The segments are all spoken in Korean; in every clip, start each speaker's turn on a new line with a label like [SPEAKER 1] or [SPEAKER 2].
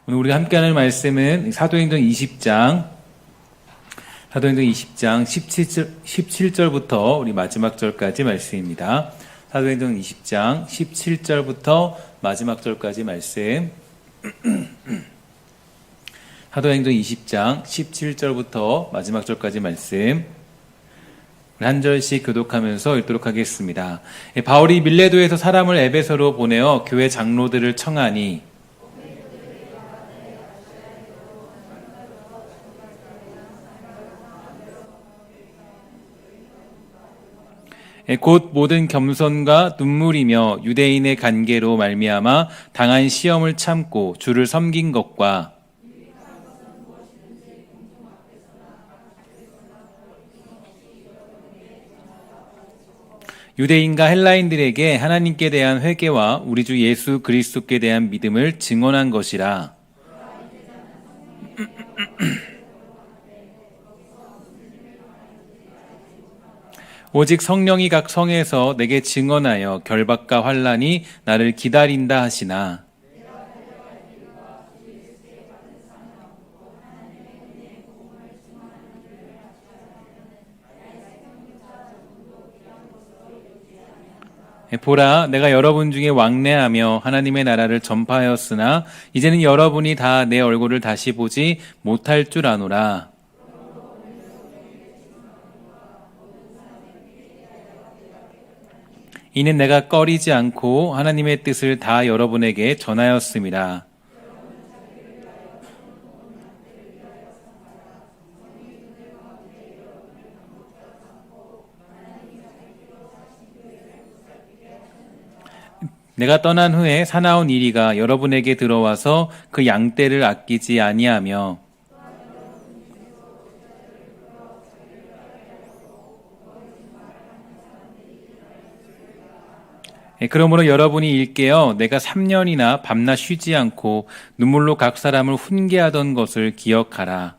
[SPEAKER 1] 오늘 우리가 함께하는 말씀은 사도행전 20장 17절부터 우리 마지막 절까지 말씀입니다. 사도행전 20장 17절부터 마지막 절까지 말씀. 사도행전 20장 17절부터 마지막 절까지 말씀. 한 절씩 교독하면서 읽도록 하겠습니다. 바울이 밀레도에서 사람을 에베소로 보내어 교회 장로들을 청하니 곧 모든 겸손과 눈물이며 유대인의 관계로 말미암아 당한 시험을 참고 주를 섬긴 것과 유대인과 헬라인들에게 하나님께 대한 회개와 우리 주 예수 그리스도께 대한 믿음을 증언한 것이라. 오직 성령이 각 성에서 내게 증언하여 결박과 환난이 나를 기다린다 하시나 보라, 내가 여러분 중에 왕래하며 하나님의 나라를 전파하였으나 이제는 여러분이 다 내 얼굴을 다시 보지 못할 줄 아노라. 이는 내가 꺼리지 않고 하나님의 뜻을 다 여러분에게 전하였습니다. 내가 떠난 후에 사나운 이리가 여러분에게 들어와서 그 양떼를 아끼지 아니하며 그러므로 여러분이 일깨어 내가 3년이나 밤낮 쉬지 않고 눈물로 각 사람을 훈계하던 것을 기억하라.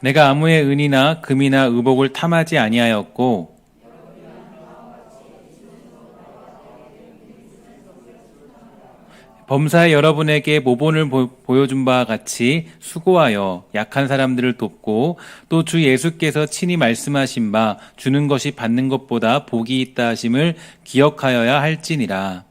[SPEAKER 1] 내가 아무의 은이나 금이나 의복을 탐하지 아니하였고 범사에 여러분에게 모본을 보여준 바와 같이 수고하여 약한 사람들을 돕고 또 주 예수께서 친히 말씀하신 바 주는 것이 받는 것보다 복이 있다 하심을 기억하여야 할지니라.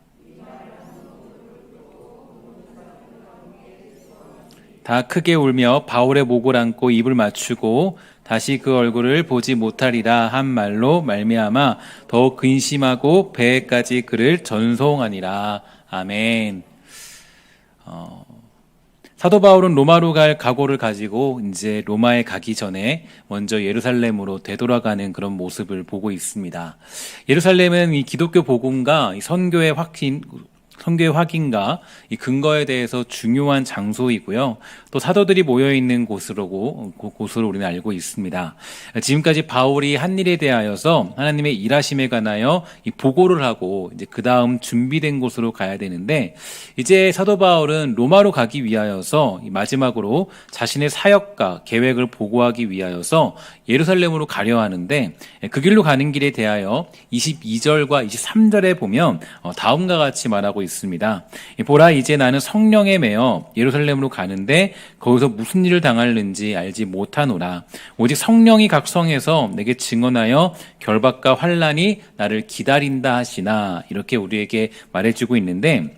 [SPEAKER 1] 다 크게 울며 바울의 목을 안고 입을 맞추고 다시 그 얼굴을 보지 못하리라 한 말로 말미암아 더욱 근심하고 배에까지 그를 전송하니라. 아멘. 사도 바울은 로마로 갈 각오를 가지고 이제 로마에 가기 전에 먼저 예루살렘으로 되돌아가는 그런 모습을 보고 있습니다. 예루살렘은 이 기독교 복음과 이 선교의 확인과 이 근거에 대해서 중요한 장소이고요. 또 사도들이 모여 있는 곳으로 우리는 알고 있습니다. 지금까지 바울이 한 일에 대하여서 하나님의 일하심에 관하여 이 보고를 하고 이제 그 다음 준비된 곳으로 가야 되는데 이제 사도 바울은 로마로 가기 위하여서 마지막으로 자신의 사역과 계획을 보고하기 위하여서 예루살렘으로 가려 하는데 그 길로 가는 길에 대하여 22절과 23절에 보면 다음과 같이 말하고 있습니다. 보라, 이제 나는 성령에 매여 예루살렘으로 가는데 거기서 무슨 일을 당할는지 알지 못하노라. 오직 성령이 각 성에서 내게 증언하여 결박과 환난이 나를 기다린다 하시나. 이렇게 우리에게 말해주고 있는데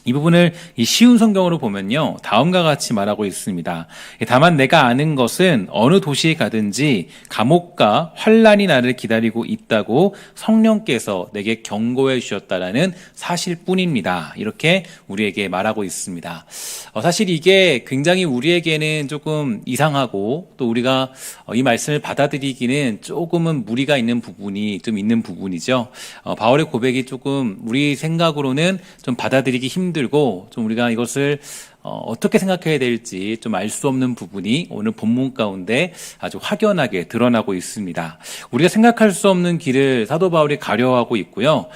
[SPEAKER 1] 이 부분을 이 쉬운 성경으로 보면요, 다음과 같이 말하고 있습니다. 다만 내가 아는 것은 어느 도시에 가든지 감옥과 환난이 나를 기다리고 있다고 성령께서 내게 경고해 주셨다라는 사실뿐입니다. 이렇게 우리에게 말하고 있습니다. 사실 이게 굉장히 우리에게는 조금 이상하고 또 우리가 이 말씀을 받아들이기는 조금은 무리가 있는 부분이 좀 있는 부분이죠. 바울의 고백이 조금 우리 생각으로는 좀 받아들이기 힘들고 좀 우리가 이것을 어떻게 생각해야 될지 좀 알 수 없는 부분이 오늘 본문 가운데 아주 확연하게 드러나고 있습니다. 우리가 생각할 수 없는 길을 사도 바울이 가려하고 있고요.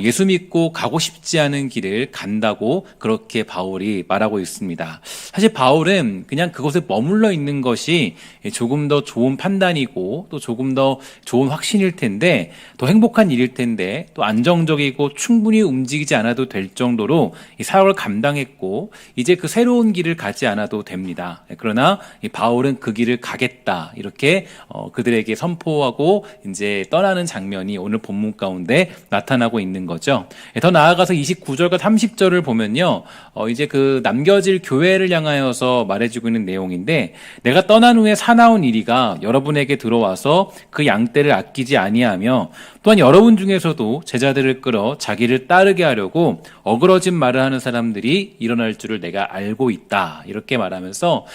[SPEAKER 1] 예수 믿고 가고 싶지 않은 길을 간다고 그렇게 바울이 말하고 있습니다. 사실 바울은 그냥 그곳에 머물러 있는 것이 조금 더 좋은 판단이고 또 조금 더 좋은 확신일 텐데, 더 행복한 일일 텐데, 또 안정적이고 충분히 움직이지 않아도 될 정도로 이 사역을 감당했고 이제 그 새로운 길을 가지 않아도 됩니다. 그러나 이 바울은 그 길을 가겠다, 이렇게 그들에게 선포하고 이제 떠나는 장면이 오늘 본문 가운데 나타나고 있는 거죠. 더 나아가서 29절과 30절을 보면요, 이제 그 남겨질 교회를 향하여서 말해주고 있는 내용인데, 내가 떠난 후에 사나운 이리가 여러분에게 들어와서 그 양떼를 아끼지 아니하며 또한 여러분 중에서도 제자들을 끌어 자기를 따르게 하려고 어그러진 말을 하는 사람들이 일어날 줄을 내가 알고 있다, 이렇게 말하면서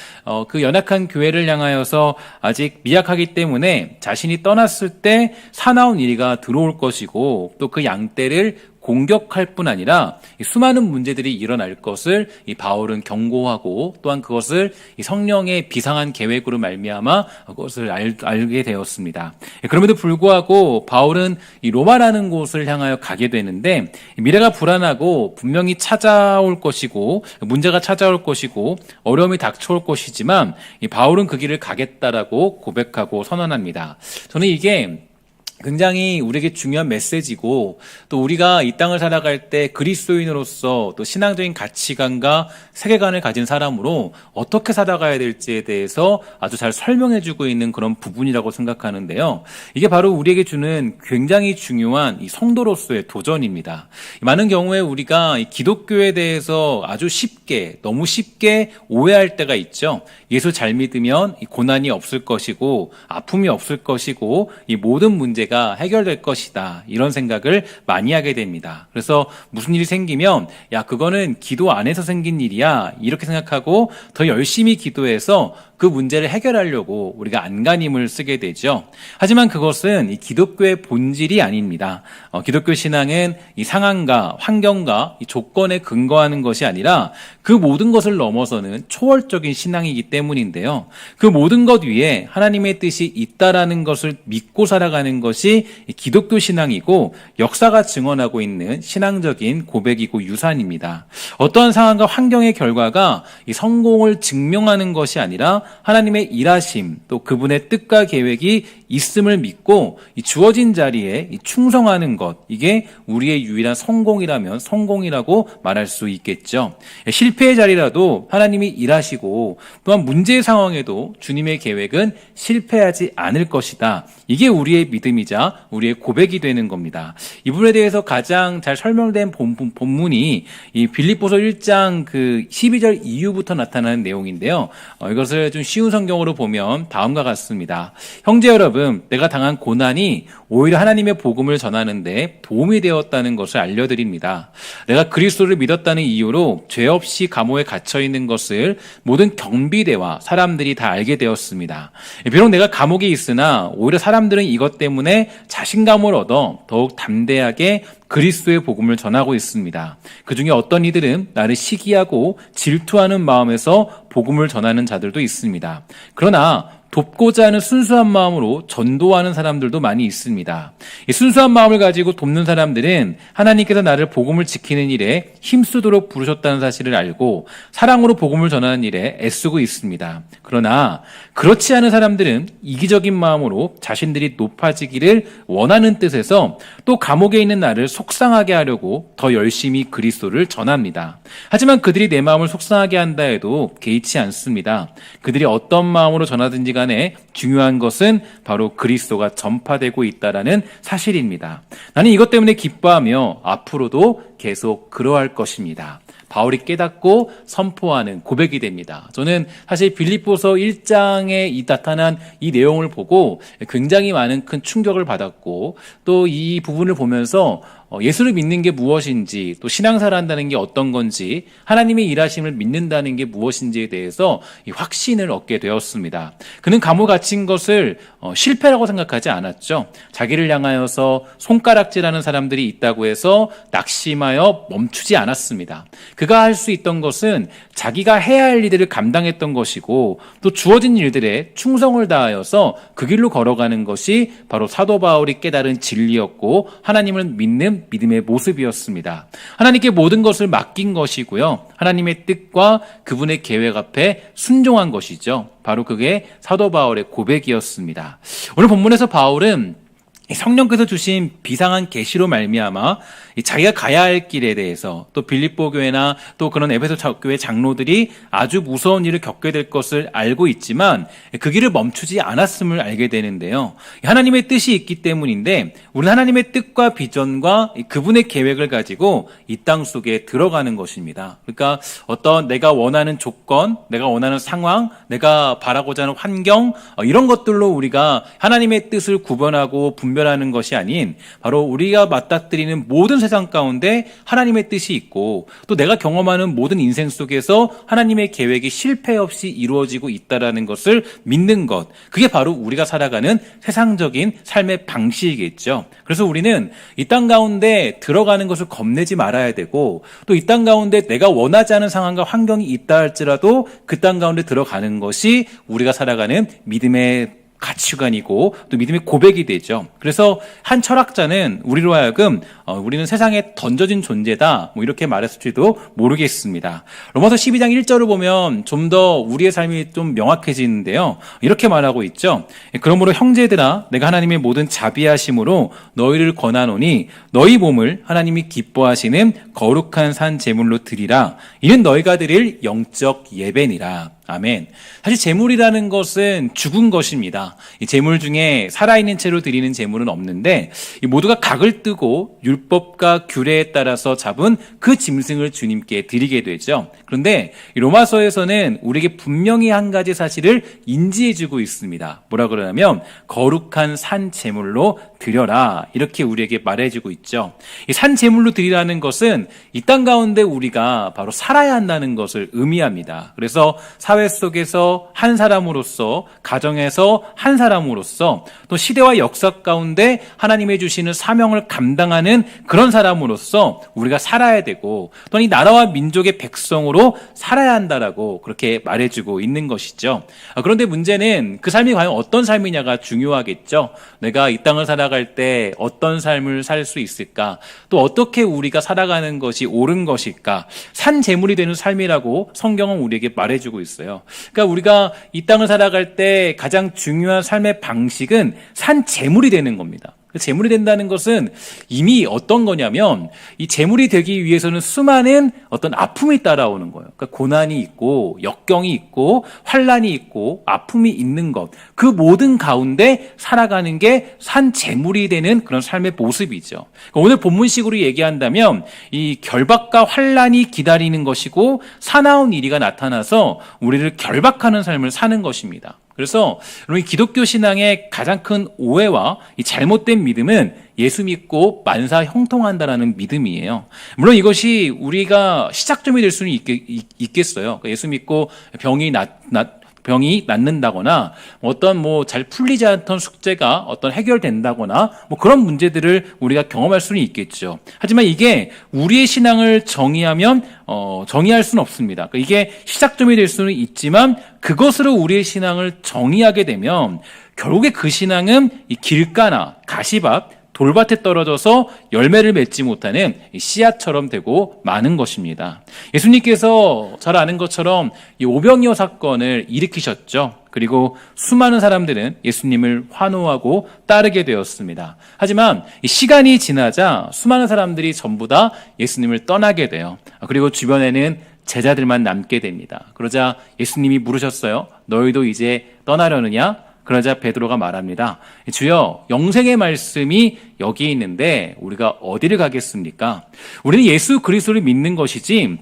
[SPEAKER 1] 그 연약한 교회를 향하여서 아직 미약하기 때문에 자신이 떠났을 때 사나운 이리가 들어올 것이고 또 그 양떼를 공격할 뿐 아니라 수많은 문제들이 일어날 것을 이 바울은 경고하고, 또한 그것을 이 성령의 비상한 계획으로 말미암아 그것을 알게 되었습니다. 그럼에도 불구하고 바울은 이 로마라는 곳을 향하여 가게 되는데, 미래가 불안하고 분명히 찾아올 것이고 문제가 찾아올 것이고 어려움이 닥쳐올 것이지만 이 바울은 그 길을 가겠다라고 고백하고 선언합니다. 저는 이게 굉장히 우리에게 중요한 메시지고, 또 우리가 이 땅을 살아갈 때 그리스도인으로서 또 신앙적인 가치관과 세계관을 가진 사람으로 어떻게 살아가야 될지에 대해서 아주 잘 설명해주고 있는 그런 부분이라고 생각하는데요. 이게 바로 우리에게 주는 굉장히 중요한 이 성도로서의 도전입니다. 많은 경우에 우리가 이 기독교에 대해서 아주 쉽게, 너무 쉽게 오해할 때가 있죠. 예수 잘 믿으면 이 고난이 없을 것이고 아픔이 없을 것이고 이 모든 문제가 해결될 것이다, 이런 생각을 많이 하게 됩니다. 그래서 무슨 일이 생기면 야, 그거는 기도 안에서 생긴 일이야, 이렇게 생각하고 더 열심히 기도해서 그 문제를 해결하려고 우리가 안간힘을 쓰게 되죠. 하지만 그것은 이 기독교의 본질이 아닙니다. 기독교 신앙은 이 상황과 환경과 이 조건에 근거하는 것이 아니라 그 모든 것을 넘어서는 초월적인 신앙이기 때문인데요. 그 모든 것 위에 하나님의 뜻이 있다라는 것을 믿고 살아가는 것이 기독교 신앙이고 역사가 증언하고 있는 신앙적인 고백이고 유산입니다. 어떠한 상황과 환경의 결과가 이 성공을 증명하는 것이 아니라 하나님의 일하심, 또 그분의 뜻과 계획이 있음을 믿고 이 주어진 자리에 충성하는 것, 이게 우리의 유일한 성공이라면 성공이라고 말할 수 있겠죠. 실패의 자리라도 하나님이 일하시고 또한 문제의 상황에도 주님의 계획은 실패하지 않을 것이다, 이게 우리의 믿음이자 우리의 고백이 되는 겁니다. 이 부분에 대해서 가장 잘 설명된 본문이 이 빌립보서 1장 그 12절 이후부터 나타나는 내용인데요. 이것을 좀 쉬운 성경으로 보면 다음과 같습니다. 형제 여러분, 내가 당한 고난이 오히려 하나님의 복음을 전하는데 도움이 되었다는 것을 알려드립니다. 내가 그리스도를 믿었다는 이유로 죄 없이 감옥에 갇혀 있는 것을 모든 경비대와 사람들이 다 알게 되었습니다. 비록 내가 감옥에 있으나 오히려 사람들은 이것 때문에 자신감을 얻어 더욱 담대하게 그리스도의 복음을 전하고 있습니다. 그중에 어떤 이들은 나를 시기하고 질투하는 마음에서 복음을 전하는 자들도 있습니다. 그러나 돕고자 하는 순수한 마음으로 전도하는 사람들도 많이 있습니다. 이 순수한 마음을 가지고 돕는 사람들은 하나님께서 나를 복음을 지키는 일에 힘쓰도록 부르셨다는 사실을 알고 사랑으로 복음을 전하는 일에 애쓰고 있습니다. 그러나 그렇지 않은 사람들은 이기적인 마음으로 자신들이 높아지기를 원하는 뜻에서 또 감옥에 있는 나를 속상하게 하려고 더 열심히 그리스도를 전합니다. 하지만 그들이 내 마음을 속상하게 한다 해도 개의치 않습니다. 그들이 어떤 마음으로 전하든지 간에 중요한 것은 바로 그리스도가 전파되고 있다라는 사실입니다. 나는 이것 때문에 기뻐하며 앞으로도 계속 그러할 것입니다. 바울이 깨닫고 선포하는 고백이 됩니다. 저는 사실 빌립보서 1장에 나타난 이 내용을 보고 굉장히 많은 큰 충격을 받았고, 또 이 부분을 보면서 예수를 믿는 게 무엇인지, 또 신앙생활 한다는 게 어떤 건지, 하나님의 일하심을 믿는다는 게 무엇인지에 대해서 이 확신을 얻게 되었습니다. 그는 감옥 갇힌 것을 실패라고 생각하지 않았죠. 자기를 향하여서 손가락질하는 사람들이 있다고 해서 낙심하여 멈추지 않았습니다. 그가 할 수 있던 것은 자기가 해야 할 일들을 감당했던 것이고, 또 주어진 일들에 충성을 다하여서 그 길로 걸어가는 것이 바로 사도 바울이 깨달은 진리였고, 하나님을 믿는 믿음의 모습이었습니다. 하나님께 모든 것을 맡긴 것이고요, 하나님의 뜻과 그분의 계획 앞에 순종한 것이죠. 바로 그게 사도 바울의 고백이었습니다. 오늘 본문에서 바울은 성령께서 주신 비상한 계시로 말미암아 자기가 가야 할 길에 대해서, 또 빌립보 교회나 또 그런 에베소 교회 장로들이 아주 무서운 일을 겪게 될 것을 알고 있지만 그 길을 멈추지 않았음을 알게 되는데요. 하나님의 뜻이 있기 때문인데, 우리는 하나님의 뜻과 비전과 그분의 계획을 가지고 이 땅 속에 들어가는 것입니다. 그러니까 어떤 내가 원하는 조건, 내가 원하는 상황, 내가 바라고자 하는 환경, 이런 것들로 우리가 하나님의 뜻을 구별하고 분별하는 것이 아닌, 바로 우리가 맞닥뜨리는 모든 세상 가운데 하나님의 뜻이 있고, 또 내가 경험하는 모든 인생 속에서 하나님의 계획이 실패 없이 이루어지고 있다는 것을 믿는 것, 그게 바로 우리가 살아가는 세상적인 삶의 방식이겠죠. 그래서 우리는 이 땅 가운데 들어가는 것을 겁내지 말아야 되고, 또 이 땅 가운데 내가 원하지 않은 상황과 환경이 있다 할지라도 그 땅 가운데 들어가는 것이 우리가 살아가는 믿음의 가치관이고 또 믿음의 고백이 되죠. 그래서 한 철학자는 우리로 하여금 우리는 세상에 던져진 존재다, 이렇게 말했을지도 모르겠습니다. 로마서 12장 1절을 보면 좀 더 우리의 삶이 좀 명확해지는데요. 이렇게 말하고 있죠. 그러므로 형제들아, 내가 하나님의 모든 자비하심으로 너희를 권하노니 너희 몸을 하나님이 기뻐하시는 거룩한 산 제물로 드리라. 이는 너희가 드릴 영적 예배니라. 아멘. 사실 제물이라는 것은 죽은 것입니다. 이 제물 중에 살아있는 채로 드리는 제물은 없는데, 이 모두가 각을 뜨고 율법과 규례에 따라서 잡은 그 짐승을 주님께 드리게 되죠. 그런데 이 로마서에서는 우리에게 분명히 한 가지 사실을 인지해주고 있습니다. 뭐라 그러냐면 거룩한 산 제물로 드려라, 이렇게 우리에게 말해주고 있죠. 이 산 제물로 드리라는 것은 이 땅 가운데 우리가 바로 살아야 한다는 것을 의미합니다. 그래서 사회 속에서 한 사람으로서, 가정에서 한 사람으로서, 또 시대와 역사 가운데 하나님의 주시는 사명을 감당하는 그런 사람으로서 우리가 살아야 되고, 또 이 나라와 민족의 백성으로 살아야 한다라고 그렇게 말해주고 있는 것이죠. 그런데 문제는 그 삶이 과연 어떤 삶이냐가 중요하겠죠. 내가 이 땅을 살아갈 때 어떤 삶을 살 수 있을까? 또 어떻게 우리가 살아가는 것이 옳은 것일까? 산 제물이 되는 삶이라고 성경은 우리에게 말해주고 있어요. 그러니까 우리가 이 땅을 살아갈 때 가장 중요한 삶의 방식은 산 제물이 되는 겁니다. 제물이 된다는 것은 이미 어떤 거냐면, 이 제물이 되기 위해서는 수많은 어떤 아픔이 따라오는 거예요. 그러니까 고난이 있고 역경이 있고 환란이 있고 아픔이 있는 것, 그 모든 가운데 살아가는 게 산 제물이 되는 그런 삶의 모습이죠. 그러니까 오늘 본문식으로 얘기한다면 이 결박과 환란이 기다리는 것이고 사나운 이리가 나타나서 우리를 결박하는 삶을 사는 것입니다. 그래서 여러분, 기독교 신앙의 가장 큰 오해와 이 잘못된 믿음은 예수 믿고 만사 형통한다라는 믿음이에요. 물론 이것이 우리가 시작점이 될 수는 있겠어요. 그러니까 예수 믿고 병이 낫는다거나, 어떤 잘 풀리지 않던 숙제가 어떤 해결된다거나, 그런 문제들을 우리가 경험할 수는 있겠죠. 하지만 이게 우리의 신앙을 정의할 수는 없습니다. 그러니까 이게 시작점이 될 수는 있지만 그것으로 우리의 신앙을 정의하게 되면 결국에 그 신앙은 이 길가나 가시밭, 돌밭에 떨어져서 열매를 맺지 못하는 씨앗처럼 되고 마는 것입니다. 예수님께서 잘 아는 것처럼 이 오병이어 사건을 일으키셨죠. 그리고 수많은 사람들은 예수님을 환호하고 따르게 되었습니다. 하지만 이 시간이 지나자 수많은 사람들이 전부 다 예수님을 떠나게 돼요. 그리고 주변에는 제자들만 남게 됩니다. 그러자 예수님이 물으셨어요. 너희도 이제 떠나려느냐? 그러자 베드로가 말합니다. 주여, 영생의 말씀이 여기 있는데 우리가 어디를 가겠습니까? 우리는 예수 그리스도를 믿는 것이지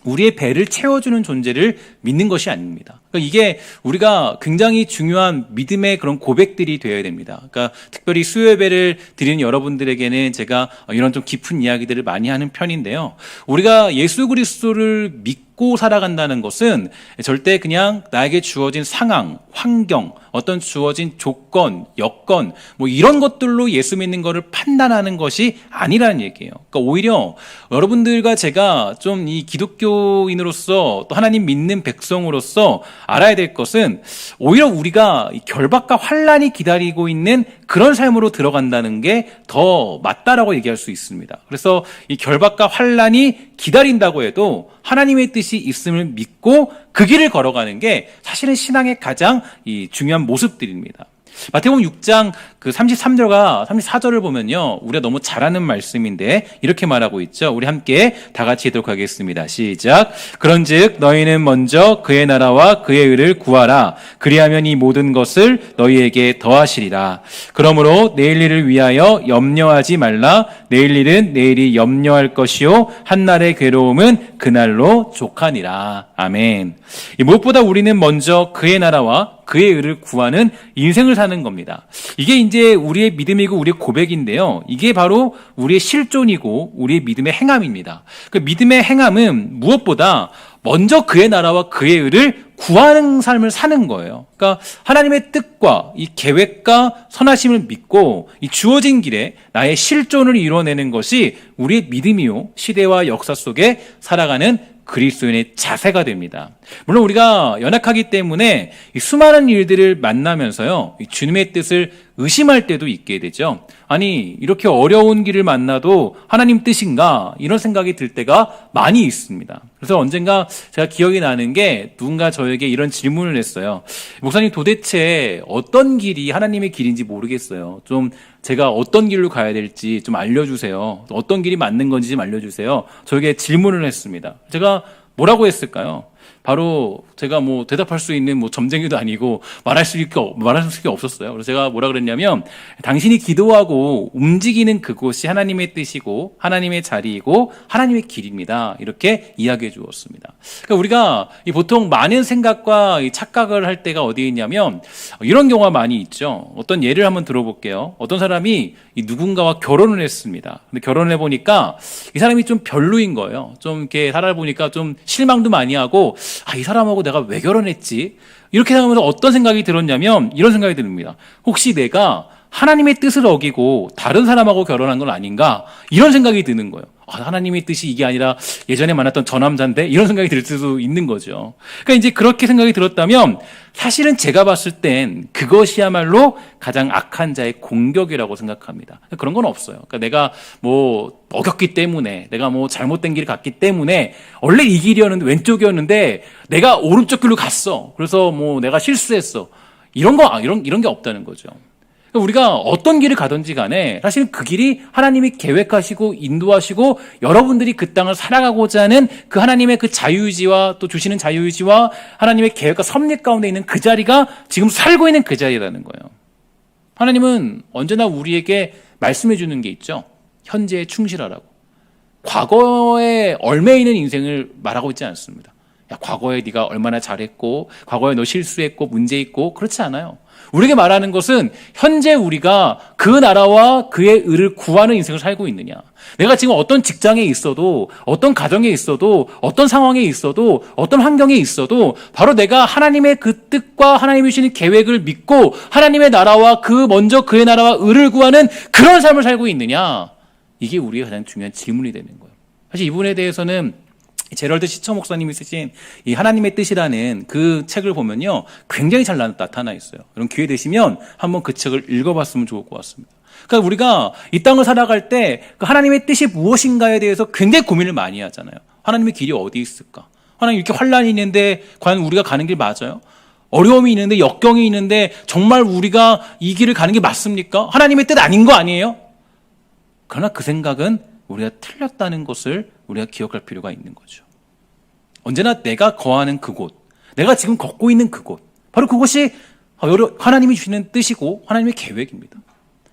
[SPEAKER 1] 우리의 배를 채워주는 존재를 믿는 것이 아닙니다. 그러니까 이게 우리가 굉장히 중요한 믿음의 그런 고백들이 되어야 됩니다. 그러니까 특별히 수요예배를 드리는 여러분들에게는 제가 이런 좀 깊은 이야기들을 많이 하는 편인데요. 우리가 예수 그리스도를 믿고 살아간다는 것은 절대 그냥 나에게 주어진 상황, 환경, 어떤 주어진 조건, 여건 뭐 이런 것들로 예수 믿는 것을 판단하는 것이 아니라는 얘기예요. 그러니까 오히려 여러분들과 제가 좀 이 기독교인으로서 또 하나님 믿는 백성으로서 알아야 될 것은 오히려 우리가 결박과 환난이 기다리고 있는 그런 삶으로 들어간다는 게 더 맞다라고 얘기할 수 있습니다. 그래서 이 결박과 환난이 기다린다고 해도 하나님의 뜻이 있음을 믿고 그 길을 걸어가는 게 사실은 신앙의 가장 이 중요한 모습들입니다. 마태복음 6장 그 33절과 34절을 보면요, 우리가 너무 잘 아는 말씀인데 이렇게 말하고 있죠. 우리 함께 다 같이 읽도록 하겠습니다. 시작. 그런즉 너희는 먼저 그의 나라와 그의 의를 구하라. 그리하면 이 모든 것을 너희에게 더하시리라. 그러므로 내일 일을 위하여 염려하지 말라. 내일 일은 내일이 염려할 것이요 한날의 괴로움은 그날로 족하니라. 아멘. 무엇보다 우리는 먼저 그의 나라와 그의 의를 구하는 인생을 사는 겁니다. 이게 이제 우리의 믿음이고 우리의 고백인데요. 이게 바로 우리의 실존이고 우리의 믿음의 행함입니다. 그 믿음의 행함은 무엇보다 먼저 그의 나라와 그의 의를 구하는 삶을 사는 거예요. 그러니까 하나님의 뜻과 이 계획과 선하심을 믿고 이 주어진 길에 나의 실존을 이뤄내는 것이 우리의 믿음이요 시대와 역사 속에 살아가는 그리스도인의 자세가 됩니다. 물론 우리가 연약하기 때문에 이 수많은 일들을 만나면서요, 이 주님의 뜻을 의심할 때도 있게 되죠. 아니, 이렇게 어려운 길을 만나도 하나님 뜻인가? 이런 생각이 들 때가 많이 있습니다. 그래서 언젠가 제가 기억이 나는 게 누군가 저에게 이런 질문을 했어요. 목사님, 도대체 어떤 길이 하나님의 길인지 모르겠어요. 좀 제가 어떤 길로 가야 될지 좀 알려주세요. 어떤 길이 맞는 건지 좀 알려주세요. 저에게 질문을 했습니다. 제가 뭐라고 했을까요? 바로 제가 뭐 대답할 수 있는 뭐 점쟁이도 아니고 말할 수가 없었어요. 그래서 제가 뭐라 그랬냐면, 당신이 기도하고 움직이는 그곳이 하나님의 뜻이고 하나님의 자리이고 하나님의 길입니다. 이렇게 이야기해 주었습니다. 그러니까 우리가 보통 많은 생각과 착각을 할 때가 어디에 있냐면 이런 경우가 많이 있죠. 어떤 예를 한번 들어볼게요. 어떤 사람이 누군가와 결혼을 했습니다. 근데 결혼을 해보니까 이 사람이 좀 별로인 거예요. 좀 이렇게 살아보니까 좀 실망도 많이 하고, 이 사람하고 내가 왜 결혼했지? 이렇게 생각하면서 어떤 생각이 들었냐면 이런 생각이 듭니다. 혹시 내가 하나님의 뜻을 어기고 다른 사람하고 결혼한 건 아닌가? 이런 생각이 드는 거예요. 하나님의 뜻이 이게 아니라 예전에 만났던 저 남자인데? 이런 생각이 들 수도 있는 거죠. 그러니까 이제 그렇게 생각이 들었다면 사실은 제가 봤을 땐 그것이야말로 가장 악한 자의 공격이라고 생각합니다. 그런 건 없어요. 그러니까 내가 뭐 어겼기 때문에, 내가 뭐 잘못된 길을 갔기 때문에, 원래 이 길이었는데 왼쪽이었는데 내가 오른쪽 길로 갔어. 그래서 뭐 내가 실수했어. 이런 게 없다는 거죠. 우리가 어떤 길을 가든지 간에 사실 그 길이 하나님이 계획하시고 인도하시고 여러분들이 그 땅을 살아가고자 하는 그 하나님의 그 자유의지와 또 주시는 자유의지와 하나님의 계획과 섭리 가운데 있는 그 자리가 지금 살고 있는 그 자리라는 거예요. 하나님은 언제나 우리에게 말씀해 주는 게 있죠. 현재에 충실하라고. 과거에 얽매여 있는 인생을 말하고 있지 않습니다. 야, 과거에 네가 얼마나 잘했고, 과거에 너 실수했고 문제 있고, 그렇지 않아요. 우리에게 말하는 것은 현재 우리가 그 나라와 그의 의를 구하는 인생을 살고 있느냐. 내가 지금 어떤 직장에 있어도, 어떤 가정에 있어도, 어떤 상황에 있어도, 어떤 환경에 있어도 바로 내가 하나님의 그 뜻과 하나님이 주시는 계획을 믿고 하나님의 나라와 먼저 그의 나라와 의를 구하는 그런 삶을 살고 있느냐. 이게 우리의 가장 중요한 질문이 되는 거예요. 사실 이 부분에 대해서는 제럴드 시처 목사님이 쓰신 이 하나님의 뜻이라는 그 책을 보면요, 굉장히 잘 나타나 있어요. 여러분 기회 되시면 한번 그 책을 읽어봤으면 좋을 것 같습니다. 그러니까 우리가 이 땅을 살아갈 때 그 하나님의 뜻이 무엇인가에 대해서 굉장히 고민을 많이 하잖아요. 하나님의 길이 어디 있을까? 하나님 이렇게 환난이 있는데 과연 우리가 가는 길 맞아요? 어려움이 있는데, 역경이 있는데 정말 우리가 이 길을 가는 게 맞습니까? 하나님의 뜻 아닌 거 아니에요? 그러나 그 생각은 우리가 틀렸다는 것을 우리가 기억할 필요가 있는 거죠. 언제나 내가 거하는 그곳, 내가 지금 걷고 있는 그곳, 바로 그것이 하나님이 주시는 뜻이고 하나님의 계획입니다.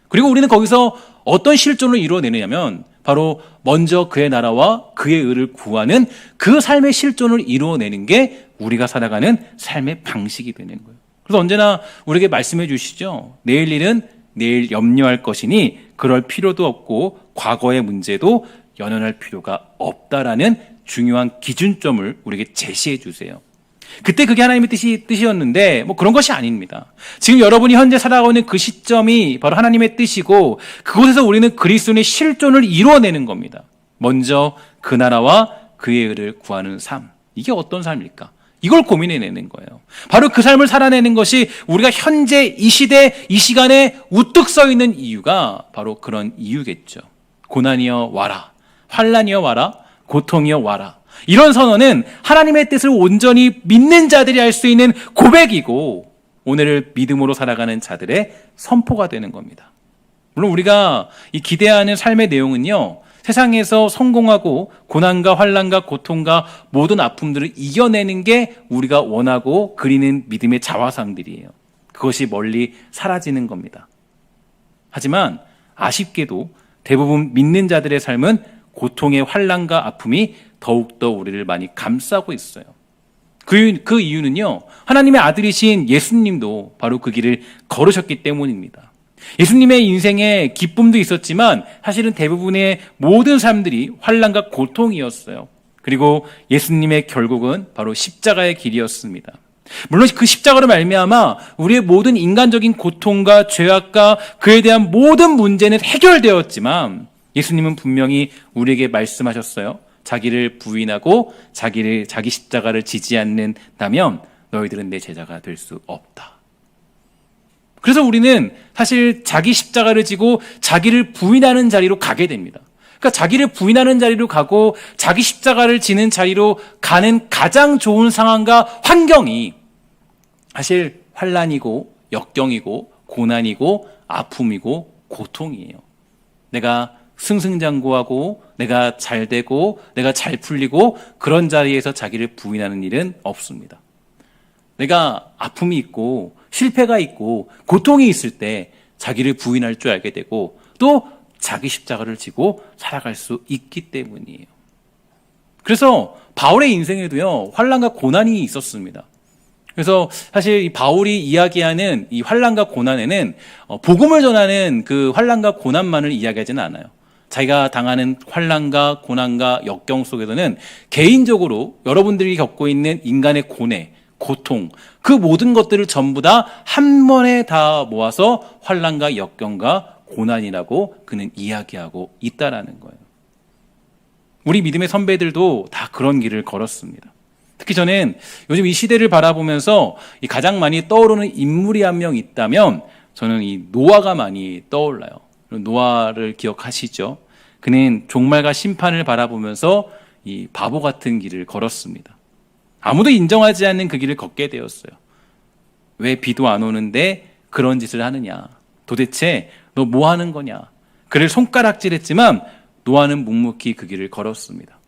[SPEAKER 1] 그리고 우리는 거기서 어떤 실존을 이루어내느냐면 바로 먼저 그의 나라와 그의 의를 구하는 그 삶의 실존을 이루어내는 게 우리가 살아가는 삶의 방식이 되는 거예요. 그래서 언제나 우리에게 말씀해 주시죠. 내일 일은 내일 염려할 것이니 그럴 필요도 없고 과거의 문제도 연연할 필요가 없다라는 중요한 기준점을 우리에게 제시해 주세요. 그때 그게 하나님의 뜻이었는데 그런 것이 아닙니다. 지금 여러분이 현재 살아가고 있는 그 시점이 바로 하나님의 뜻이고 그곳에서 우리는 그리스도의 실존을 이루어내는 겁니다. 먼저 그 나라와 그의 의를 구하는 삶. 이게 어떤 삶일까? 이걸 고민해내는 거예요. 바로 그 삶을 살아내는 것이 우리가 현재 이 시대, 이 시간에 우뚝 서 있는 이유가 바로 그런 이유겠죠. 고난이여 와라. 환난이여 와라. 고통이여 와라. 이런 선언은 하나님의 뜻을 온전히 믿는 자들이 할 수 있는 고백이고 오늘을 믿음으로 살아가는 자들의 선포가 되는 겁니다. 물론 우리가 이 기대하는 삶의 내용은요, 세상에서 성공하고 고난과 환난과 고통과 모든 아픔들을 이겨내는 게 우리가 원하고 그리는 믿음의 자화상들이에요. 그것이 멀리 사라지는 겁니다. 하지만 아쉽게도 대부분 믿는 자들의 삶은 고통의 환난과 아픔이 더욱더 우리를 많이 감싸고 있어요. 그 이유는요, 하나님의 아들이신 예수님도 바로 그 길을 걸으셨기 때문입니다. 예수님의 인생에 기쁨도 있었지만 사실은 대부분의 모든 삶들이 환난과 고통이었어요. 그리고 예수님의 결국은 바로 십자가의 길이었습니다. 물론 그 십자가로 말미암아 우리의 모든 인간적인 고통과 죄악과 그에 대한 모든 문제는 해결되었지만 예수님은 분명히 우리에게 말씀하셨어요. 자기를 부인하고 자기 십자가를 지지 않는다면 너희들은 내 제자가 될 수 없다. 그래서 우리는 사실 자기 십자가를 지고 자기를 부인하는 자리로 가게 됩니다. 그러니까 자기를 부인하는 자리로 가고 자기 십자가를 지는 자리로 가는 가장 좋은 상황과 환경이 사실 환난이고 역경이고 고난이고 아픔이고 고통이에요. 내가 승승장구하고 내가 잘 되고 내가 잘 풀리고 그런 자리에서 자기를 부인하는 일은 없습니다. 내가 아픔이 있고 실패가 있고 고통이 있을 때 자기를 부인할 줄 알게 되고 또 자기 십자가를 지고 살아갈 수 있기 때문이에요. 그래서 바울의 인생에도요, 환난과 고난이 있었습니다. 그래서 사실 이 바울이 이야기하는 이 환난과 고난에는 복음을 전하는 그 환난과 고난만을 이야기하지는 않아요. 자기가 당하는 환난과 고난과 역경 속에서는 개인적으로 여러분들이 겪고 있는 인간의 고뇌, 고통, 그 모든 것들을 전부 다 한 번에 다 모아서 환난과 역경과 고난이라고 그는 이야기하고 있다라는 거예요. 우리 믿음의 선배들도 다 그런 길을 걸었습니다. 특히 저는 요즘 이 시대를 바라보면서 가장 많이 떠오르는 인물이 한 명 있다면 저는 이 노아가 많이 떠올라요. 노아를 기억하시죠? 그는 종말과 심판을 바라보면서 이 바보 같은 길을 걸었습니다. 아무도 인정하지 않는 그 길을 걷게 되었어요. 왜 비도 안 오는데 그런 짓을 하느냐? 도대체 너 뭐 하는 거냐? 그를 손가락질했지만 노아는 묵묵히 그 길을 걸었습니다.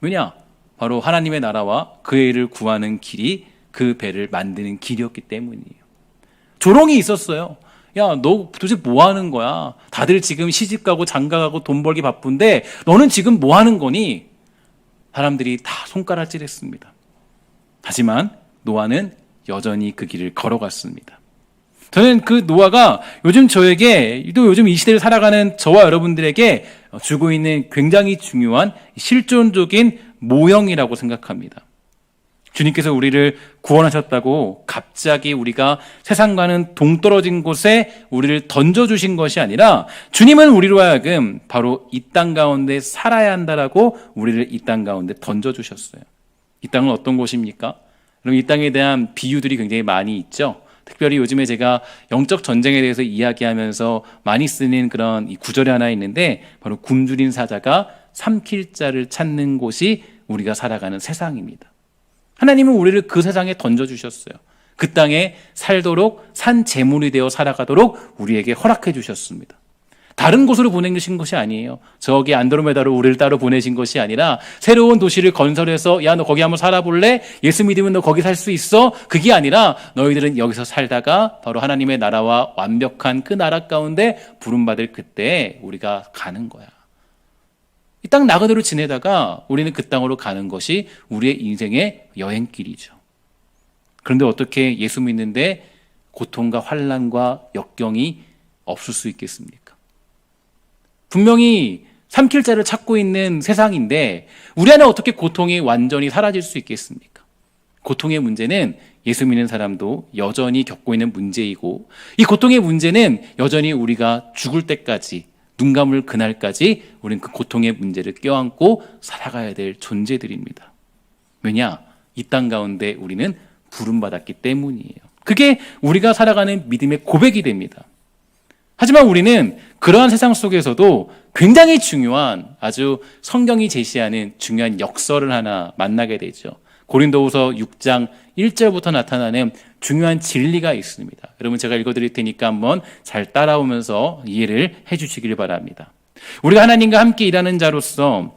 [SPEAKER 1] 왜냐? 바로 하나님의 나라와 그의 일을 구하는 길이 그 배를 만드는 길이었기 때문이에요. 조롱이 있었어요. 야, 너 도대체 뭐 하는 거야? 다들 지금 시집 가고 장가 가고 돈 벌기 바쁜데 너는 지금 뭐 하는 거니? 사람들이 다 손가락질했습니다. 하지만 노아는 여전히 그 길을 걸어갔습니다. 저는 그 노아가 요즘 저에게, 또 요즘 이 시대를 살아가는 저와 여러분들에게 주고 있는 굉장히 중요한 실존적인 모형이라고 생각합니다. 주님께서 우리를 구원하셨다고 갑자기 우리가 세상과는 동떨어진 곳에 우리를 던져주신 것이 아니라 주님은 우리로 하여금 바로 이 땅 가운데 살아야 한다라고 우리를 이 땅 가운데 던져주셨어요. 이 땅은 어떤 곳입니까? 그럼 이 땅에 대한 비유들이 굉장히 많이 있죠. 특별히 요즘에 제가 영적 전쟁에 대해서 이야기하면서 많이 쓰는 그런 이 구절이 하나 있는데 바로 굶주린 사자가 삼킬 자를 찾는 곳이 우리가 살아가는 세상입니다. 하나님은 우리를 그 세상에 던져주셨어요. 그 땅에 살도록 산 제물이 되어 살아가도록 우리에게 허락해 주셨습니다. 다른 곳으로 보내신 것이 아니에요. 저기 안드로메다로 우리를 따로 보내신 것이 아니라 새로운 도시를 건설해서 야, 너 거기 한번 살아볼래? 예수 믿으면 너 거기 살 수 있어? 그게 아니라 너희들은 여기서 살다가 바로 하나님의 나라와 완벽한 그 나라 가운데 부름받을 그때 우리가 가는 거야. 이 땅 나그네로 지내다가 우리는 그 땅으로 가는 것이 우리의 인생의 여행길이죠. 그런데 어떻게 예수 믿는데 고통과 환난과 역경이 없을 수 있겠습니까? 분명히 삼킬 자를 찾고 있는 세상인데 우리 안에 어떻게 고통이 완전히 사라질 수 있겠습니까? 고통의 문제는 예수 믿는 사람도 여전히 겪고 있는 문제이고, 이 고통의 문제는 여전히 우리가 죽을 때까지, 눈 감을 그날까지 우리는 그 고통의 문제를 껴안고 살아가야 될 존재들입니다. 왜냐? 이 땅 가운데 우리는 부름받았기 때문이에요. 그게 우리가 살아가는 믿음의 고백이 됩니다. 하지만 우리는 그러한 세상 속에서도 굉장히 중요한, 아주 성경이 제시하는 중요한 역설을 하나 만나게 되죠. 고린도후서 6장 1절부터 나타나는 중요한 진리가 있습니다. 여러분, 제가 읽어드릴 테니까 한번 잘 따라오면서 이해를 해주시길 바랍니다. 우리가 하나님과 함께 일하는 자로서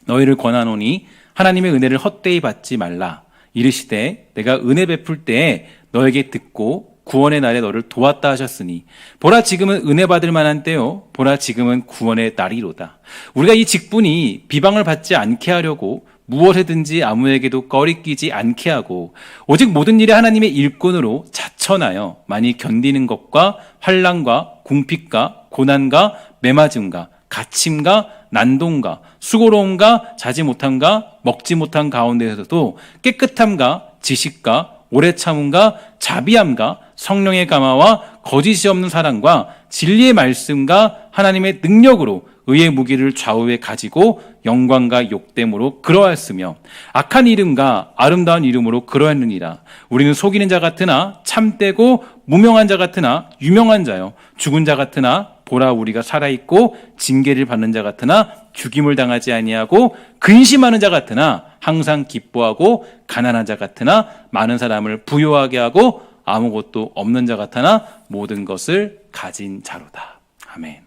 [SPEAKER 1] 너희를 권하노니 하나님의 은혜를 헛되이 받지 말라. 이르시되 내가 은혜 베풀 때에 너에게 듣고 구원의 날에 너를 도왔다 하셨으니 보라 지금은 은혜 받을 만한 때요 보라 지금은 구원의 날이로다. 우리가 이 직분이 비방을 받지 않게 하려고 무엇이든지 아무에게도 꺼리끼지 않게 하고 오직 모든 일에 하나님의 일꾼으로 자천하여 많이 견디는 것과 환난과 궁핍과 고난과 매맞음과 갇힘과 난동과 수고로움과 자지 못함과 먹지 못한 가운데서도 깨끗함과 지식과 오래 참음과 자비함과 성령의 감화와 거짓이 없는 사랑과 진리의 말씀과 하나님의 능력으로 의의 무기를 좌우에 가지고 영광과 욕됨으로 그러하였으며 악한 이름과 아름다운 이름으로 그러했느니라. 우리는 속이는 자 같으나 참되고 무명한 자 같으나 유명한 자요 죽은 자 같으나 보라 우리가 살아있고 징계를 받는 자 같으나 죽임을 당하지 아니하고 근심하는 자 같으나 항상 기뻐하고 가난한 자 같으나 많은 사람을 부유하게 하고 아무것도 없는 자 같으나 모든 것을 가진 자로다. 아멘.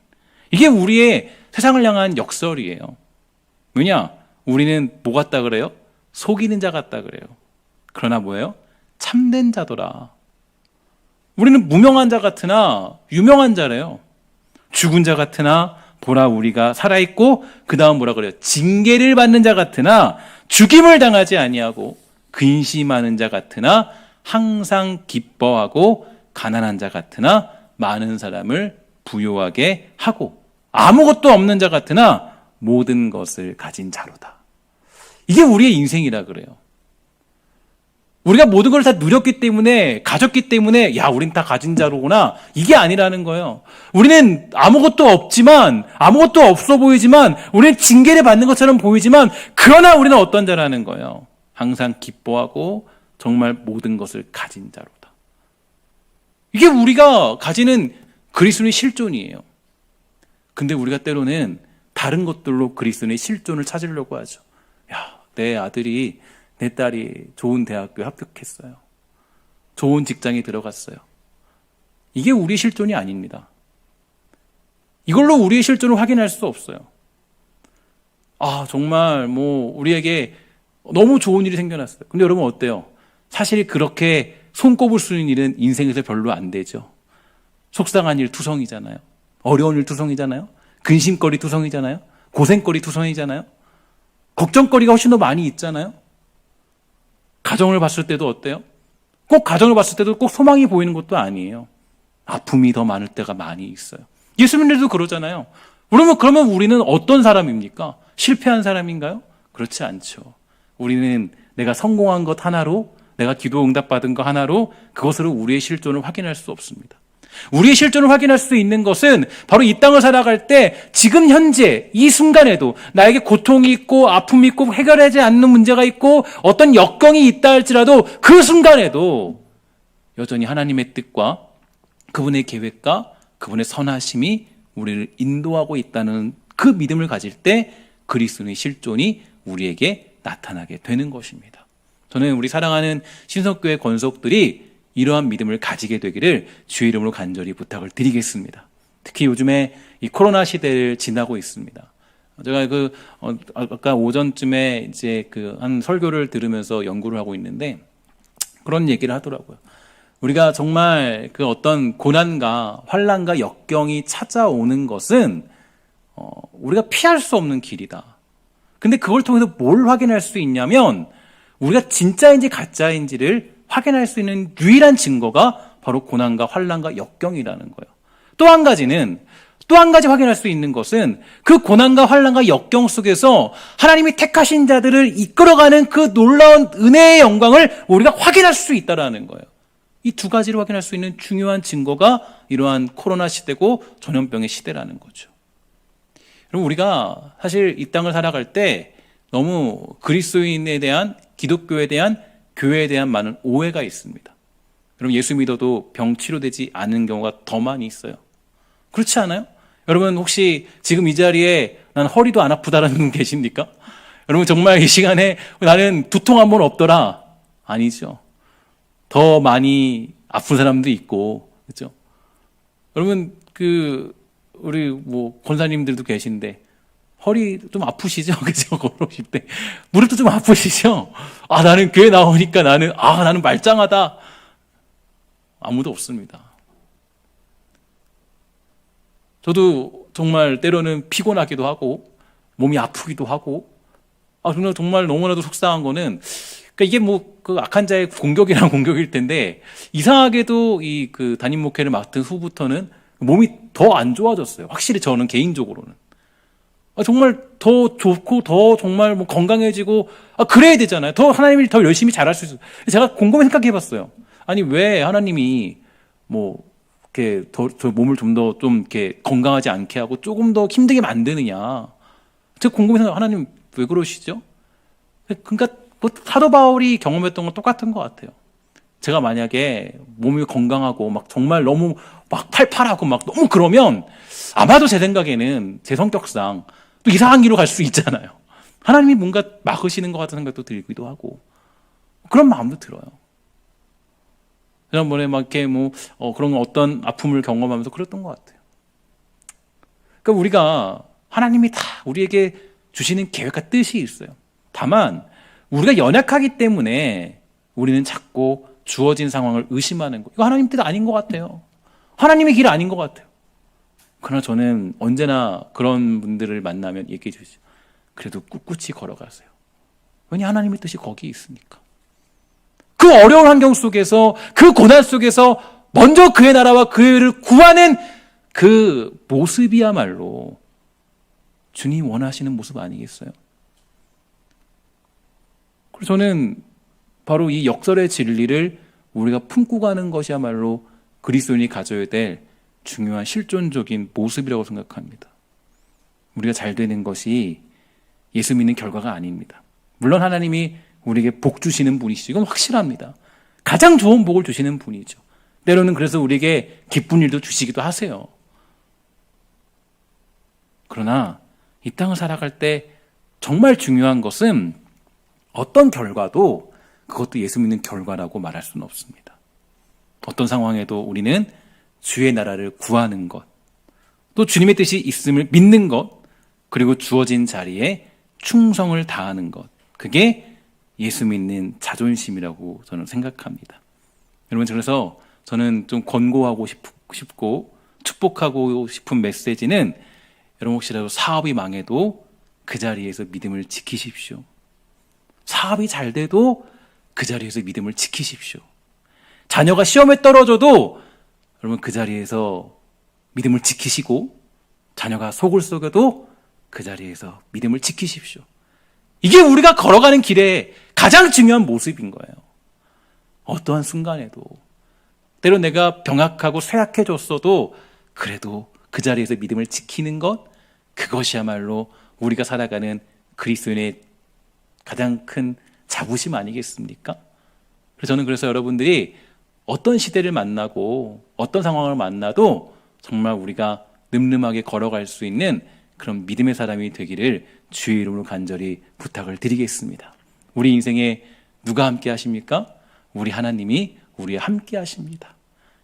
[SPEAKER 1] 이게 우리의 세상을 향한 역설이에요. 왜냐? 우리는 뭐 같다 그래요? 속이는 자 같다 그래요. 그러나 뭐예요? 참된 자더라. 우리는 무명한 자 같으나 유명한 자래요. 죽은 자 같으나 보라 우리가 살아있고 그 다음 뭐라 그래요? 징계를 받는 자 같으나 죽임을 당하지 아니하고 근심하는 자 같으나 항상 기뻐하고 가난한 자 같으나 많은 사람을 부유하게 하고 아무것도 없는 자 같으나 모든 것을 가진 자로다. 이게 우리의 인생이라 그래요. 우리가 모든 걸 다 누렸기 때문에, 가졌기 때문에 야 우린 다 가진 자로구나, 이게 아니라는 거예요. 우리는 아무것도 없지만, 아무것도 없어 보이지만, 우리는 징계를 받는 것처럼 보이지만 그러나 우리는 어떤 자라는 거예요. 항상 기뻐하고 정말 모든 것을 가진 자로다. 이게 우리가 가지는 그리스도의 실존이에요. 근데 우리가 때로는 다른 것들로 그리스도의 실존을 찾으려고 하죠. 야, 내 아들이, 내 딸이 좋은 대학교에 합격했어요. 좋은 직장에 들어갔어요. 이게 우리의 실존이 아닙니다. 이걸로 우리의 실존을 확인할 수 없어요. 아, 정말 우리에게 너무 좋은 일이 생겨났어요. 근데 여러분 어때요? 사실 그렇게 손꼽을 수 있는 일은 인생에서 별로 안 되죠. 속상한 일 투성이잖아요. 어려운 일 투성이잖아요. 근심거리 투성이잖아요. 고생거리 투성이잖아요. 걱정거리가 훨씬 더 많이 있잖아요. 가정을 봤을 때도 어때요? 꼭 가정을 봤을 때도 꼭 소망이 보이는 것도 아니에요. 아픔이 더 많을 때가 많이 있어요. 예수님들도 그러잖아요. 그러면 우리는 어떤 사람입니까? 실패한 사람인가요? 그렇지 않죠. 우리는 내가 성공한 것 하나로, 내가 기도 응답받은 것 하나로 그것으로 우리의 실존을 확인할 수 없습니다. 우리의 실존을 확인할 수 있는 것은 바로 이 땅을 살아갈 때 지금 현재 이 순간에도 나에게 고통이 있고 아픔이 있고 해결하지 않는 문제가 있고 어떤 역경이 있다 할지라도 그 순간에도 여전히 하나님의 뜻과 그분의 계획과 그분의 선하심이 우리를 인도하고 있다는 그 믿음을 가질 때 그리스도의 실존이 우리에게 나타나게 되는 것입니다. 저는 우리 사랑하는 신석교회 권속들이 이러한 믿음을 가지게 되기를 주의 이름으로 간절히 부탁을 드리겠습니다. 특히 요즘에 이 코로나 시대를 지나고 있습니다. 제가 아까 오전쯤에 이제 한 설교를 들으면서 연구를 하고 있는데 그런 얘기를 하더라고요. 우리가 정말 어떤 고난과 환난과 역경이 찾아오는 것은 우리가 피할 수 없는 길이다. 근데 그걸 통해서 뭘 확인할 수 있냐면 우리가 진짜인지 가짜인지를 확인할 수 있는 유일한 증거가 바로 고난과 환난과 역경이라는 거예요. 또 한 가지 확인할 수 있는 것은 그 고난과 환난과 역경 속에서 하나님이 택하신 자들을 이끌어가는 그 놀라운 은혜의 영광을 우리가 확인할 수 있다는 거예요. 이 두 가지를 확인할 수 있는 중요한 증거가 이러한 코로나 시대고 전염병의 시대라는 거죠. 여러분, 우리가 사실 이 땅을 살아갈 때 너무 그리스도인에 대한, 기독교에 대한, 교회에 대한 많은 오해가 있습니다. 여러분, 예수 믿어도 병 치료되지 않은 경우가 더 많이 있어요. 그렇지 않아요? 여러분, 혹시 지금 이 자리에 난 허리도 안 아프다라는 분 계십니까? 여러분, 정말 이 시간에 나는 두통 한 번 없더라. 아니죠. 더 많이 아픈 사람도 있고, 그렇죠? 여러분, 우리 권사님들도 계신데 허리 좀 아프시죠? 그죠? 걸어오실 때 무릎도 좀 아프시죠? 나는 교회 나오니까 나는 말짱하다. 아무도 없습니다. 저도 정말 때로는 피곤하기도 하고 몸이 아프기도 하고 정말 너무나도 속상한 거는 이게 그 악한 자의 공격이란 공격일 텐데 이상하게도 그 담임 목회를 맡은 후부터는 몸이 더 안 좋아졌어요. 확실히 저는 개인적으로는 정말 더 좋고 더 정말 건강해지고 그래야 되잖아요. 더 하나님이 더 열심히 잘할 수 있어요. 제가 곰곰이 생각해봤어요. 아니 왜 하나님이 이렇게 저 몸을 좀 더 이렇게 건강하지 않게 하고 조금 더 힘들게 만드느냐. 제가 곰곰이 생각. 하나님 왜 그러시죠? 그러니까 사도 바울이 경험했던 건 똑같은 것 같아요. 제가 만약에 몸이 건강하고 정말 너무 팔팔하고 너무 그러면 아마도 제 생각에는 제 성격상 또 이상한 길로 갈 수 있잖아요. 하나님이 뭔가 막으시는 것 같은 생각도 들기도 하고 그런 마음도 들어요. 지난번에 이렇게 그런 어떤 아픔을 경험하면서 그랬던 것 같아요. 그러니까 우리가 하나님이 다 우리에게 주시는 계획과 뜻이 있어요. 다만 우리가 연약하기 때문에 우리는 자꾸 주어진 상황을 의심하는 거. 이거 하나님 뜻 아닌 것 같아요. 하나님의 길 아닌 것 같아요. 그러나 저는 언제나 그런 분들을 만나면 얘기해 주시죠. 그래도 꿋꿋이 걸어가세요. 왜냐 하나님의 뜻이 거기 있으니까. 그 어려운 환경 속에서 그 고난 속에서 먼저 그의 나라와 그를 구하는 그 모습이야말로 주님 원하시는 모습 아니겠어요? 그래서 저는 바로 이 역설의 진리를 우리가 품고 가는 것이야말로 그리스도인이 가져야 될 중요한 실존적인 모습이라고 생각합니다. 우리가 잘 되는 것이 예수 믿는 결과가 아닙니다. 물론 하나님이 우리에게 복 주시는 분이시죠. 이건 확실합니다. 가장 좋은 복을 주시는 분이죠. 때로는 그래서 우리에게 기쁜 일도 주시기도 하세요. 그러나 이 땅을 살아갈 때 정말 중요한 것은 어떤 결과도 그것도 예수 믿는 결과라고 말할 수는 없습니다. 어떤 상황에도 우리는 주의 나라를 구하는 것, 또 주님의 뜻이 있음을 믿는 것, 그리고 주어진 자리에 충성을 다하는 것, 그게 예수 믿는 자존심이라고 저는 생각합니다. 여러분, 그래서 저는 좀 권고하고 싶고 축복하고 싶은 메시지는 여러분 혹시라도 사업이 망해도 그 자리에서 믿음을 지키십시오. 사업이 잘 돼도 그 자리에서 믿음을 지키십시오. 자녀가 시험에 떨어져도 여러분 그 자리에서 믿음을 지키시고 자녀가 속을 썩여도 그 자리에서 믿음을 지키십시오. 이게 우리가 걸어가는 길에 가장 중요한 모습인 거예요. 어떠한 순간에도 때로 내가 병약하고 쇠약해졌어도 그래도 그 자리에서 믿음을 지키는 것, 그것이야말로 우리가 살아가는 그리스도인의 가장 큰 자부심 아니겠습니까? 저는 그래서 여러분들이 어떤 시대를 만나고 어떤 상황을 만나도 정말 우리가 늠름하게 걸어갈 수 있는 그런 믿음의 사람이 되기를 주의 이름으로 간절히 부탁을 드리겠습니다. 우리 인생에 누가 함께 하십니까? 우리 하나님이 우리와 함께 하십니다.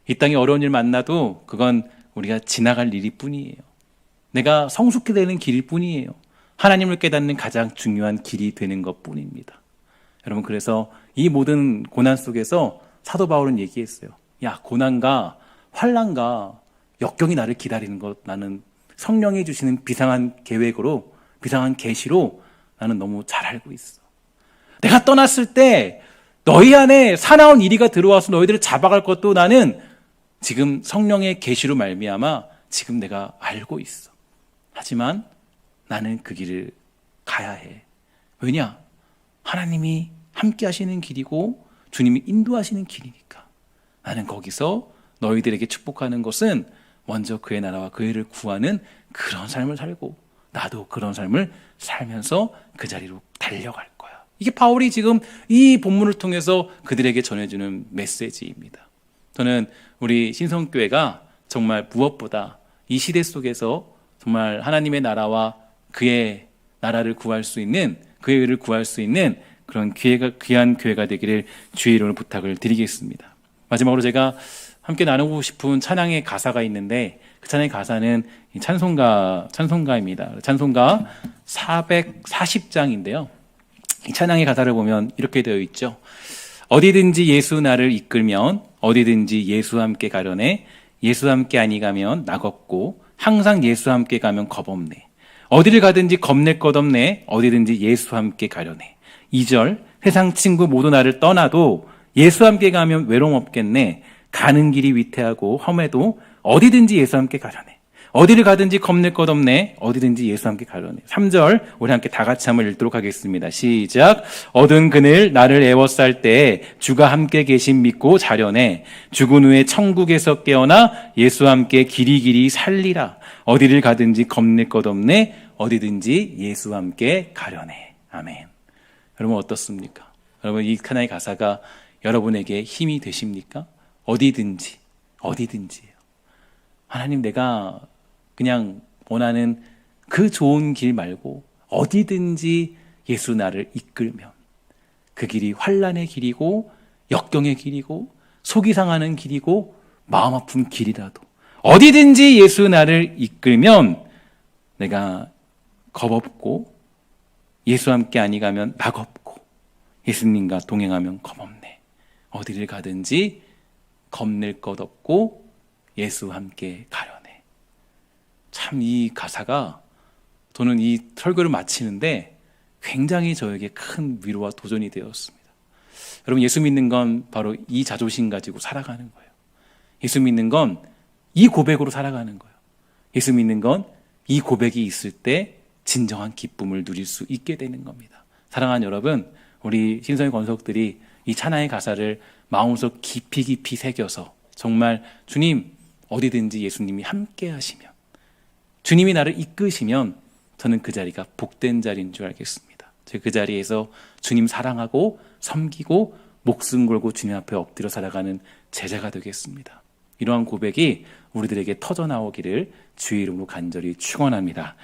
[SPEAKER 1] 이 땅에 어려운 일 만나도 그건 우리가 지나갈 일일 뿐이에요. 내가 성숙히 되는 길일 뿐이에요. 하나님을 깨닫는 가장 중요한 길이 되는 것 뿐입니다. 여러분, 그래서 이 모든 고난 속에서 사도 바울은 얘기했어요. 야, 고난과 환난과 역경이 나를 기다리는 것, 나는 성령이 주시는 비상한 계획으로, 비상한 계시로 나는 너무 잘 알고 있어. 내가 떠났을 때 너희 안에 사나운 이리가 들어와서 너희들을 잡아갈 것도 나는 지금 성령의 계시로 말미암아 지금 내가 알고 있어. 하지만 나는 그 길을 가야 해. 왜냐? 하나님이 함께 하시는 길이고 주님이 인도하시는 길이니까. 나는 거기서 너희들에게 축복하는 것은 먼저 그의 나라와 그 일을 구하는 그런 삶을 살고 나도 그런 삶을 살면서 그 자리로 달려갈 거야. 이게 바울이 지금 이 본문을 통해서 그들에게 전해주는 메시지입니다. 저는 우리 신성교회가 정말 무엇보다 이 시대 속에서 정말 하나님의 나라와 그의 나라를 구할 수 있는, 그의 의를 구할 수 있는 그런 귀한 교회가 되기를 주의 이름으로 부탁을 드리겠습니다. 마지막으로 제가 함께 나누고 싶은 찬양의 가사가 있는데 그 찬양의 가사는 찬송가입니다. 찬송가 440장인데요. 이 찬양의 가사를 보면 이렇게 되어 있죠. 어디든지 예수 나를 이끌면 어디든지 예수와 함께 가려네. 예수와 함께 아니 가면 낙없고 항상 예수와 함께 가면 겁없네. 어디를 가든지 겁낼 것 없네. 어디든지 예수와 함께 가려네. 2절 세상 친구 모두 나를 떠나도 예수와 함께 가면 외로움 없겠네. 가는 길이 위태하고 험해도 어디든지 예수와 함께 가려네. 어디를 가든지 겁낼 것 없네. 어디든지 예수와 함께 가려네. 3절 우리 함께 다 같이 한번 읽도록 하겠습니다. 시작. 어두운 그늘 나를 애워쌀 때 주가 함께 계신 믿고 자려네. 죽은 후에 천국에서 깨어나 예수와 함께 길이길이 살리라. 어디를 가든지 겁낼 것 없네. 어디든지 예수와 함께 가려네. 아멘. 여러분 어떻습니까? 여러분 이 하나의 가사가 여러분에게 힘이 되십니까? 어디든지예요. 하나님 내가 그냥 원하는 그 좋은 길 말고 어디든지 예수 나를 이끌면 그 길이 환난의 길이고 역경의 길이고 속이 상하는 길이고 마음 아픈 길이라도 어디든지 예수 나를 이끌면 내가 겁없고 예수와 함께 아니 가면 낙없고 예수님과 동행하면 겁없네. 어디를 가든지 겁낼 것 없고 예수와 함께 가려네. 참 이 가사가 저는 이 설교를 마치는데 굉장히 저에게 큰 위로와 도전이 되었습니다. 여러분 예수 믿는 건 바로 이 자존심 가지고 살아가는 거예요. 예수 믿는 건 이 고백으로 살아가는 거예요. 예수 믿는 건 이 고백이 있을 때 진정한 기쁨을 누릴 수 있게 되는 겁니다. 사랑하는 여러분, 우리 신성의 권속들이 이 찬양의 가사를 마음속 깊이 새겨서 정말 주님 어디든지 예수님이 함께 하시면 주님이 나를 이끄시면 저는 그 자리가 복된 자리인 줄 알겠습니다. 그 자리에서 주님 사랑하고 섬기고 목숨 걸고 주님 앞에 엎드려 살아가는 제자가 되겠습니다. 이러한 고백이 우리들에게 터져 나오기를 주의 이름으로 간절히 축원합니다.